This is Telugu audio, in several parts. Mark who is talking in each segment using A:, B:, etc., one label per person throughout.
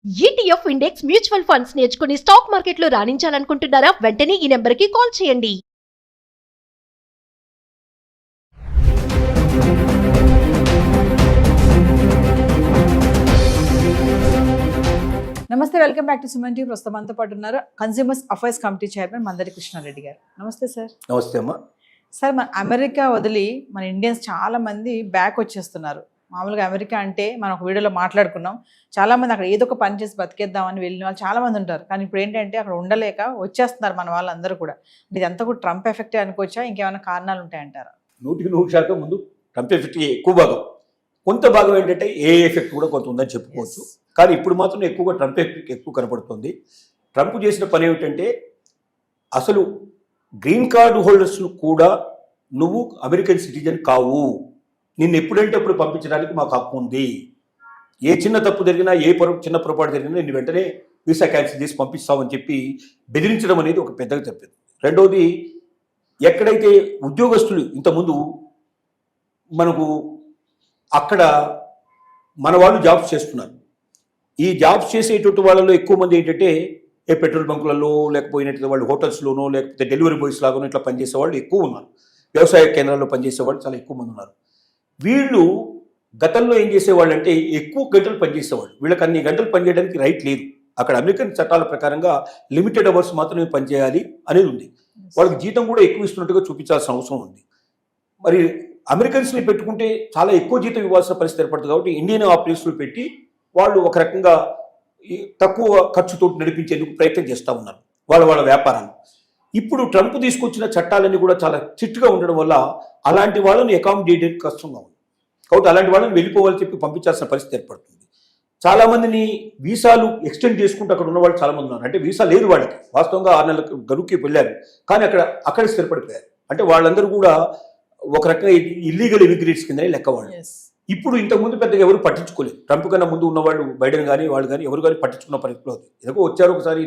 A: ETF ఇండెక్స్ మ్యూచువల్ ఫండ్స్ నేర్చుకుని స్టాక్ మార్కెట్లో రాణించాలనుకుంటున్నారా? వెంటనే ఈ నెంబర్కి కాల్ చేయండి.
B: నమస్తే, welcome back to Suman TV. ప్రస్తుతం మనతో పాటు ఉన్నారు consumers affairs committee chairman Mandari Krishna Reddy గారు. నమస్తే సార్.
C: నమస్తే అమ్మా.
B: సార్, మన అమెరికా వదిలి మన ఇండియన్స్ చాలా మంది బ్యాక్ వచ్చేస్తున్నారు. మామూలుగా అమెరికా అంటే మనం ఒక వీడియోలో మాట్లాడుకున్నాం, చాలా మంది అక్కడ ఏదో ఒక పని చేసి బతికేద్దామని వెళ్ళిన వాళ్ళు చాలా మంది ఉంటారు. కానీ ఇప్పుడు ఏంటంటే అక్కడ ఉండలేక వచ్చేస్తున్నారు మన వాళ్ళందరూ కూడా. ఇదంతా కూడా ట్రంప్ ఎఫెక్టే అనుకోవచ్చా, ఇంకేమైనా కారణాలు ఉంటాయంటారా?
C: 100% ముందు ట్రంప్ ఎఫెక్ట్ ఎక్కువ భాగం, కొంత భాగం ఏంటంటే ఏ ఎఫెక్ట్ కూడా కొంత ఉందని చెప్పుకోవచ్చు. కానీ ఇప్పుడు మాత్రం ఎక్కువగా ట్రంప్ ఎఫెక్ట్ ఎక్కువ కనపడుతుంది. ట్రంప్ చేసిన పని ఏమిటంటే, అసలు గ్రీన్ కార్డు హోల్డర్స్ను కూడా నువ్వు అమెరికన్ సిటిజన్ కావు, నిన్ను ఎప్పుడంటే అప్పుడు పంపించడానికి మాకు హక్కు ఉంది, ఏ చిన్న తప్పు జరిగినా ఏ చిన్న పొరపాటు జరిగినా నిన్ను వెంటనే వీసా క్యాన్సిల్ చేసి పంపిస్తామని చెప్పి బెదిరించడం అనేది ఒక పెద్దగా చెప్పింది. రెండవది, ఎక్కడైతే ఉద్యోగస్తులు ఇంతకుముందు మనకు అక్కడ మన వాళ్ళు జాబ్స్ చేస్తున్నారు, ఈ జాబ్స్ చేసేటువంటి వాళ్ళలో ఎక్కువ మంది ఏంటంటే ఏ పెట్రోల్ బంకులలో లేకపోయినట్లయితే వాళ్ళు హోటల్స్లోనో లేకపోతే డెలివరీ బాయ్స్ లాగానో ఇట్లా పనిచేసే వాళ్ళు ఎక్కువ ఉన్నారు. వ్యవసాయ కేంద్రాల్లో పనిచేసే వాళ్ళు చాలా ఎక్కువ మంది ఉన్నారు. వీళ్ళు గతంలో ఏం చేసేవాళ్ళు అంటే ఎక్కువ గంటలు పనిచేసేవాళ్ళు. వీళ్ళకి అన్ని గంటలు పనిచేయడానికి రైట్ లేదు. అక్కడ అమెరికన్ చట్టాల ప్రకారంగా లిమిటెడ్ అవర్స్ మాత్రమే పనిచేయాలి అనేది ఉంది. వాళ్ళకి జీతం కూడా ఎక్కువ ఇస్తున్నట్టుగా చూపించాల్సిన అవసరం ఉంది. మరి అమెరికన్స్ని పెట్టుకుంటే చాలా ఎక్కువ జీతం ఇవ్వాల్సిన పరిస్థితి ఏర్పడుతుంది. కాబట్టి ఇండియన్ ఆపరేషన్లు పెట్టి వాళ్ళు ఒక రకంగా తక్కువ ఖర్చుతో నడిపించేందుకు ప్రయత్నం చేస్తూ ఉన్నారు వాళ్ళ వ్యాపారాలు. ఇప్పుడు ట్రంప్ తీసుకొచ్చిన చట్టాలన్నీ కూడా చాలా స్ట్రిక్ట్గా ఉండడం వల్ల అలాంటి వాళ్ళని అకామిడేట్ కష్టంగా ఉంది. కాబట్టి అలాంటి వాళ్ళని వెళ్ళిపోవాలని చెప్పి పంపించాల్సిన పరిస్థితి ఏర్పడుతుంది. చాలామందిని వీసాలు ఎక్స్టెండ్ చేసుకుంటూ అక్కడ ఉన్న వాళ్ళు చాలామంది ఉన్నారు. అంటే వీసా లేదు వాళ్ళకి, వాస్తవంగా 6 నెలలకు గడువుకి వెళ్ళారు, కానీ అక్కడ స్థిరపడిపోయారు. అంటే వాళ్ళందరూ కూడా ఒక రకంగా ఇల్లీగల్ ఇమిగ్రేట్స్ కింద లెక్క వాళ్ళు. ఇప్పుడు ఇంతకుముందు పెద్దగా ఎవరు పట్టించుకోలేదు. ట్రంప్ కన్నా ముందు ఉన్నవాళ్ళు, బైడెన్ కానీ వాళ్ళు కానీ ఎవరు కానీ పట్టించుకున్న పరిస్థితిలో ఉంది. ఏదో వచ్చారు, ఒకసారి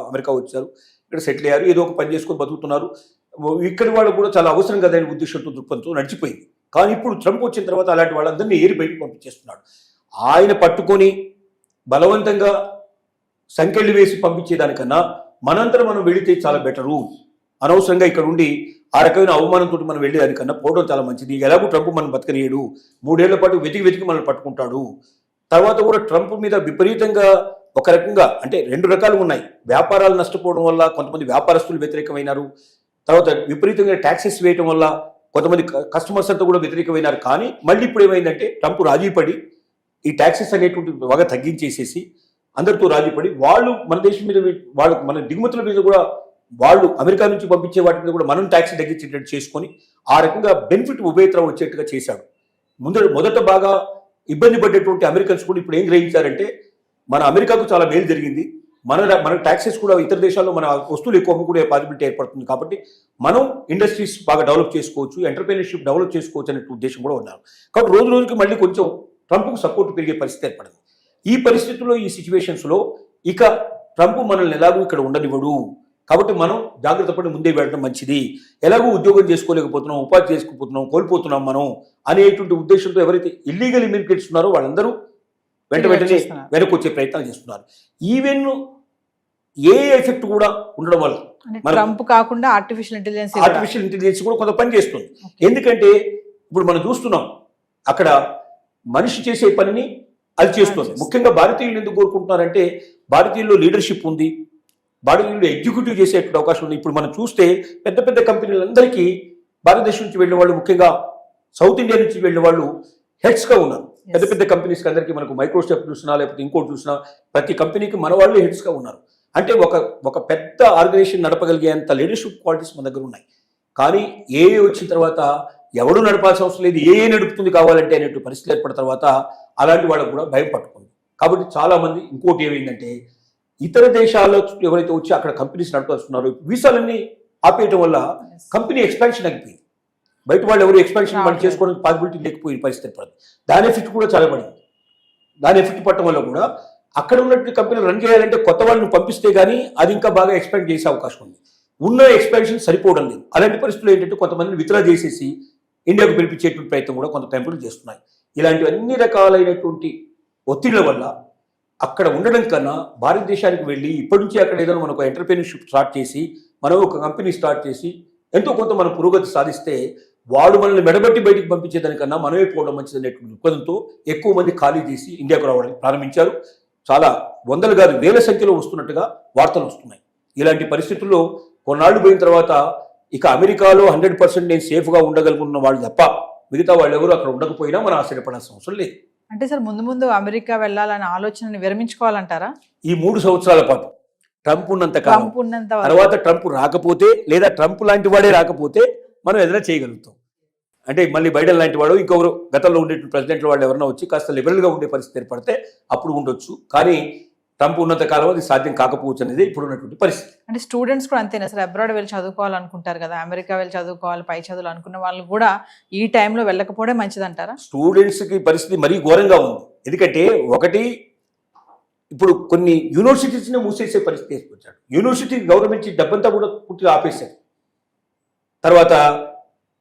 C: అమెరికా వచ్చారు, ఇక్కడ సెటిల్ అయ్యారు, ఏదో ఒక పని చేసుకొని బతుకుతున్నారు. ఇక్కడి వాళ్ళు కూడా చాలా అవసరం కదా అనే ఉద్దేశంతో దృక్పథంతో నడిచిపోయింది. కానీ ఇప్పుడు ట్రంప్ వచ్చిన తర్వాత అలాంటి వాళ్ళందరినీ ఏరి బయటకు పంపించేస్తున్నాడు. ఆయన పట్టుకొని బలవంతంగా సంకెళ్ళు వేసి పంపించేదానికన్నా మనంతరం మనం వెళితే చాలా బెటరు. అనవసరంగా ఇక్కడ ఉండి ఆ రకమైన అవమానంతో మనం వెళ్ళేదానికన్నా పోవడం చాలా మంచిది. ఎలాగో ట్రంప్ మనం బతకనీయడు, 3 ఏళ్ల పాటు వెతికి మనల్ని పట్టుకుంటాడు. తర్వాత కూడా ట్రంప్ మీద విపరీతంగా ఒక రకంగా అంటే 2 రకాలు ఉన్నాయి. వ్యాపారాలు నష్టపోవడం వల్ల కొంతమంది వ్యాపారస్తులు వ్యతిరేకమైనారు. తర్వాత విపరీతంగా ట్యాక్సెస్ వేయడం వల్ల కొంతమంది కస్టమర్స్ అంతా కూడా వ్యతిరేకమైనారు. కానీ మళ్ళీ ఇప్పుడు ఏమైందంటే ట్రంప్ రాజీపడి ఈ ట్యాక్సెస్ అనేటువంటి బాగా తగ్గించేసేసి అందరితో రాజీపడి వాళ్ళు మన దేశం మీద వాళ్ళు మన దిగుమతుల మీద కూడా వాళ్ళు అమెరికా నుంచి పంపించే వాటి మీద కూడా మనం ట్యాక్స్ తగ్గించేటట్టు చేసుకొని ఆ రకంగా బెనిఫిట్ ఉభయత్ర వచ్చేట్టుగా చేశాడు. మొదట బాగా ఇబ్బంది పడ్డటువంటి అమెరికన్స్ కూడా ఇప్పుడు ఏం గ్రహించారంటే మన అమెరికాకు చాలా మేలు జరిగింది, మన ట్యాక్సెస్ కూడా ఇతర దేశాల్లో మన వస్తువులు ఎక్కువ అమ్ముకునే పాసిబిలిటీ ఏర్పడుతుంది, కాబట్టి మనం ఇండస్ట్రీస్ బాగా డెవలప్ చేసుకోవచ్చు, ఎంటర్ప్రెన్యూర్షిప్ డెవలప్ చేసుకోవచ్చు అనే ఉద్దేశం కూడా ఉన్నారు. కాబట్టి రోజు రోజుకి మళ్ళీ కొంచెం ట్రంప్కు సపోర్ట్ పెరిగే పరిస్థితి ఏర్పడింది. ఈ పరిస్థితుల్లో, ఈ సిచ్యువేషన్స్లో ఇక ట్రంప్ మనల్ని ఎలాగూ ఇక్కడ ఉండనివ్వడు, కాబట్టి మనం జాగ్రత్త పడి ముందే వెళ్ళడం మంచిది. ఎలాగో ఉద్యోగం చేసుకోలేకపోతున్నాం, ఉపాధి చేసుకోకపోతున్నాం, కోల్పోతున్నాం మనం అనేటువంటి ఉద్దేశంతో ఎవరైతే ఇల్లీగల్ ఇమిగ్రేట్స్ ఉన్నారో వాళ్ళందరూ వెంటనే వెనక్కి వచ్చే ప్రయత్నాలు చేస్తున్నారు. ఈవెన్ ఏ ఎఫెక్ట్ కూడా ఉండడం వల్ల
B: ట్రంప్ కాకుండా ఆర్టిఫిషియల్
C: ఇంటెలిజెన్స్ కూడా కొంత పని చేస్తుంది. ఎందుకంటే ఇప్పుడు మనం చూస్తున్నాం అక్కడ మనిషి చేసే పనిని అది చేస్తుంది. ముఖ్యంగా భారతీయులు ఎందుకు కోరుకుంటున్నారంటే భారతీయుల్లో లీడర్షిప్ ఉంది, భారతీయులు ఎగ్జిక్యూటివ్ చేసేటువంటి అవకాశం ఉంది. ఇప్పుడు మనం చూస్తే పెద్ద పెద్ద కంపెనీలందరికీ భారతదేశం నుంచి వెళ్ళిన వాళ్ళు, ముఖ్యంగా సౌత్ ఇండియా నుంచి వెళ్ళిన వాళ్ళు హెడ్స్గా ఉన్నారు. పెద్ద పెద్ద కంపెనీస్కి అందరికీ మనకు మైక్రోసాఫ్ట్ చూసినా లేకపోతే ఇంకోటి చూసినా ప్రతి కంపెనీకి మన వాళ్ళు హెడ్స్గా ఉన్నారు. అంటే ఒక పెద్ద ఆర్గనైజేషన్ నడపగలిగేంత లీడర్షిప్ క్వాలిటీస్ మన దగ్గర ఉన్నాయి. కానీ ఏ వచ్చిన తర్వాత ఎవడు నడపాల్సిన అవసరం లేదు, ఏ నడుపుతుంది కావాలంటే అనేటువంటి పరిస్థితి ఏర్పడిన తర్వాత అలాంటి వాళ్ళకు కూడా భయం పట్టుకుంది. కాబట్టి చాలామంది ఇంకోటి ఏమైందంటే ఇతర దేశాల్లో ఎవరైతే వచ్చి అక్కడ కంపెనీస్ నడపాల్స్తున్నారో వీసాలన్నీ ఆపేయటం వల్ల కంపెనీ ఎక్స్పాన్షన్ ఆగిపోయింది. బయట వాళ్ళు ఎవరు ఎక్స్పాన్షన్ వాళ్ళు చేసుకోవడానికి పాసిబిలిటీ లేకపోయిన పరిస్థితి పడుతుంది. దాని ఎఫెక్ట్ కూడా చాలా పడింది. దాని ఎఫెక్ట్ పడటం వల్ల కూడా అక్కడ ఉన్నటువంటి కంపెనీలు రన్ చేయాలంటే కొత్త వాళ్ళని పంపిస్తే కానీ అది ఇంకా బాగా ఎక్స్పాండ్ చేసే అవకాశం ఉంది. ఉన్న ఎక్స్పాన్షన్ సరిపోవడం లేదు. అలాంటి పరిస్థితులు ఏంటంటే కొంతమందిని విత్డ్రా చేసేసి ఇండియాకు పిలిపించేటువంటి ప్రయత్నం కూడా కొంత కంపెనీలు చేస్తున్నాయి. ఇలాంటి అన్ని రకాలైనటువంటి ఒత్తిళ్ల వల్ల అక్కడ ఉండడం కన్నా భారతదేశానికి వెళ్ళి ఇప్పటి నుంచి అక్కడ ఏదైనా మనకు ఎంటర్ప్రీనర్షిప్ స్టార్ట్ చేసి మనం ఒక కంపెనీ స్టార్ట్ చేసి ఎంతో కొంత మనం పురోగతి సాధిస్తే వాడు మనల్ని మెడబట్టి బయటికి పంపించేదానికన్నా మనమే పోవడం మంచిది అనేటువంటి దృక్పథంతో ఎక్కువ మంది ఖాళీ చేసి ఇండియాకు రావడానికి ప్రారంభించారు. చాలా వందలు కాదు వేల సంఖ్యలో వస్తున్నట్టుగా వార్తలు వస్తున్నాయి. ఇలాంటి పరిస్థితుల్లో కొన్నాళ్ళు పోయిన తర్వాత ఇక అమెరికాలో 100% నేను సేఫ్గా ఉండగలుగుతున్న వాళ్ళు తప్ప మిగతా వాళ్ళు ఎవరు అక్కడ ఉండకపోయినా మనం ఆశ్చర్యపడాల్సిన అవసరం లేదు.
B: అంటే సార్ ముందు ముందు అమెరికా వెళ్ళాలనే ఆలోచనని విరమించుకోవాలంటారా?
C: ఈ 3 సంవత్సరాల పాటు ట్రంప్ ఉన్నంత కాలం,
B: ట్రంప్ ఉన్నంత
C: తర్వాత ట్రంప్ రాకపోతే లేదా ట్రంప్ లాంటి వాడే రాకపోతే మనం ఏదైనా చేయగలుగుతాం. అంటే మళ్ళీ బైడెన్ లాంటి వాడు ఇంకొకరు గతంలో ఉండే ప్రెసిడెంట్ల వాళ్ళు ఎవరైనా వచ్చి కాస్త లిబరల్గా ఉండే పరిస్థితి ఏర్పడితే అప్పుడు ఉండొచ్చు. కానీ ట్రంప్ ఉన్నంత కాలం అది సాధ్యం కాకపోవచ్చు అనేది ఇప్పుడు ఉన్నటువంటి పరిస్థితి.
B: అంటే స్టూడెంట్స్ కూడా అంతేనా సార్? అబ్రాడ్ వెళ్ళి చదువుకోవాలనుకుంటారు కదా, అమెరికా వెళ్ళి చదువుకోవాలి, పై చదువులు అనుకున్న వాళ్ళు కూడా ఈ టైంలో వెళ్ళకపోవడం మంచిది అంటారా?
C: స్టూడెంట్స్కి పరిస్థితి మరీ ఘోరంగా ఉంది. ఎందుకంటే ఒకటి ఇప్పుడు కొన్ని యూనివర్సిటీస్ని మూసేసే పరిస్థితి తీసుకొచ్చాడు. యూనివర్సిటీ గవర్నమెంట్ డబ్బంతా కూడా పూర్తిగా ఆపేశారు. తర్వాత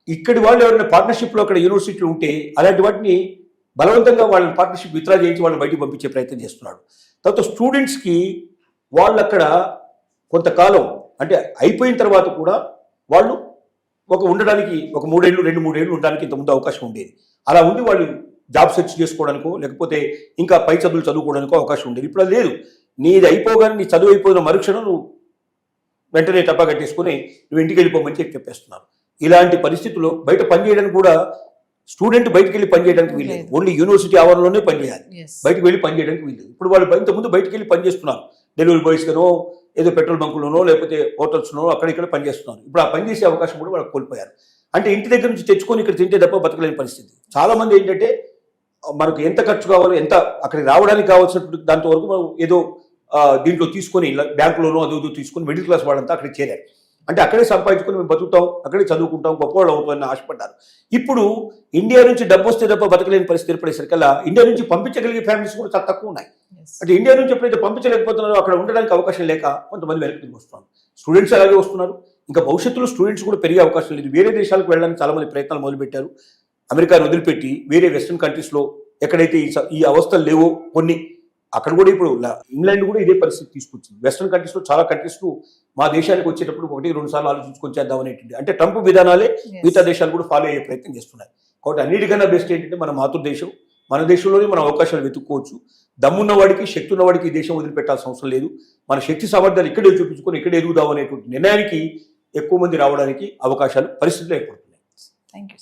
C: ఇక్కడి వాళ్ళు ఎవరైనా పార్ట్నర్షిప్లో అక్కడ యూనివర్సిటీలు ఉంటే అలాంటి వాటిని బలవంతంగా వాళ్ళని పార్ట్నర్షిప్ విత్డ్రా చేయించి వాళ్ళని బయటికి పంపించే ప్రయత్నం చేస్తున్నాడు. తర్వాత స్టూడెంట్స్కి వాళ్ళు అక్కడ కొంతకాలం అంటే అయిపోయిన తర్వాత కూడా వాళ్ళు ఉండడానికి ఒక 3 ఏళ్ళు 2-3 ఏళ్ళు ఉండడానికి ఇంతకుముందు అవకాశం ఉండేది. అలా ఉండి వాళ్ళు జాబ్ సెర్చ్ చేసుకోవడానికో లేకపోతే ఇంకా పై చదువులు చదువుకోవడానికో అవకాశం ఉండేది. ఇప్పుడు అది లేదు. నీది అయిపోగానే నీ చదువు అయిపోయిన మరుక్షణం నువ్వు వెంటనే టప్పా కట్టేసుకుని నువ్వు ఇంటికి వెళ్ళిపోమని చెప్పేస్తున్నారు. ఇలాంటి పరిస్థితుల్లో బయట పనిచేయడానికి కూడా స్టూడెంట్ బయటకు వెళ్ళి పనిచేయడానికి వీల్లేదు. ఓన్లీ యూనివర్సిటీ ఆవరణలోనే పనిచేయాలి, బయటకు వెళ్ళి పనిచేయడానికి వీల్లేదు. ఇప్పుడు వాళ్ళు ఇంతకుముందు బయటకు వెళ్ళి పనిచేస్తున్నారు, డెలివరీ బాయ్స్గానో ఏదో పెట్రోల్ బంకులోనో లేకపోతే హోటల్స్లోనో అక్కడ పనిచేస్తున్నారు. ఇప్పుడు ఆ పని చేసే అవకాశం కూడా వాళ్ళకి కోల్పోయారు. అంటే ఇంటి దగ్గర నుంచి తెచ్చుకొని ఇక్కడ తింటే తప్ప బతకలేని పరిస్థితి. చాలామంది ఏంటంటే మనకు ఎంత ఖర్చు కావాలో ఎంత అక్కడికి రావడానికి కావాల్సినటువంటి దాంతో వరకు మనం ఏదో దీంట్లో తీసుకొని బ్యాంకులోనో అదో తీసుకొని మిడిల్ క్లాస్ వాళ్ళంతా అక్కడికి చేరారు. అంటే అక్కడే సంపాదించుకొని మేము బతుకుతాం, అక్కడే చదువుకుంటాం, గొప్పవాళ్ళు అవుతామని ఆశపడ్డారు. ఇప్పుడు ఇండియా నుంచి డబ్బు వస్తే తప్ప బతకలేని పరిస్థితి ఏర్పడేసరికల్లా ఇండియా నుంచి పంపించగలిగే ఫ్యామిలీస్ కూడా చాలా తక్కువ ఉన్నాయి. అంటే ఇండియా నుంచి ఎప్పుడైతే పంపించలేకపోతున్నారో అక్కడ ఉండడానికి అవకాశం లేక కొంతమంది వెనక్కి వస్తున్నారు. స్టూడెంట్స్ అలాగే వస్తున్నారు. ఇంకా భవిష్యత్తులో స్టూడెంట్స్ కూడా పెరిగే అవకాశం లేదు. వేరే దేశాలకు వెళ్ళడానికి చాలామంది ప్రయత్నాలు మొదలుపెట్టారు. అమెరికాను వదిలిపెట్టి వేరే వెస్ట్రన్ కంట్రీస్లో ఎక్కడైతే ఈ అవస్థలు లేవో కొన్ని అక్కడ కూడా ఇప్పుడు ఇంగ్లాండ్ కూడా ఇదే పరిస్థితి తీసుకొచ్చింది. వెస్ట్రన్ కంట్రీస్లో చాలా కంట్రీస్లో మా దేశానికి వచ్చేటప్పుడు 1-2 సార్లు ఆలోచించుకొని చేద్దాం అనేటువంటి అంటే ట్రంప్ విధానాలే మిగతా దేశాలు కూడా ఫాలో అయ్యే ప్రయత్నం చేస్తున్నాయి. కాబట్టి అన్నిటికన్నా బెస్ట్ ఏంటంటే మన మాతృదేశం, మన దేశంలోనే మన అవకాశాలు వెతుక్కోవచ్చు. దమ్మున్న వాడికి శక్తి ఉన్న వాడికి ఈ దేశం వదిలిపెట్టాల్సిన అవసరం లేదు. మన శక్తి సామర్థ్యాలు ఇక్కడే చూపించుకొని ఇక్కడే ఎదుగుదాం అనేటువంటి నిర్ణయానికి ఎక్కువ మంది రావడానికి అవకాశాలు పరిస్థితులు ఏర్పడుతున్నాయి.
B: Thank you.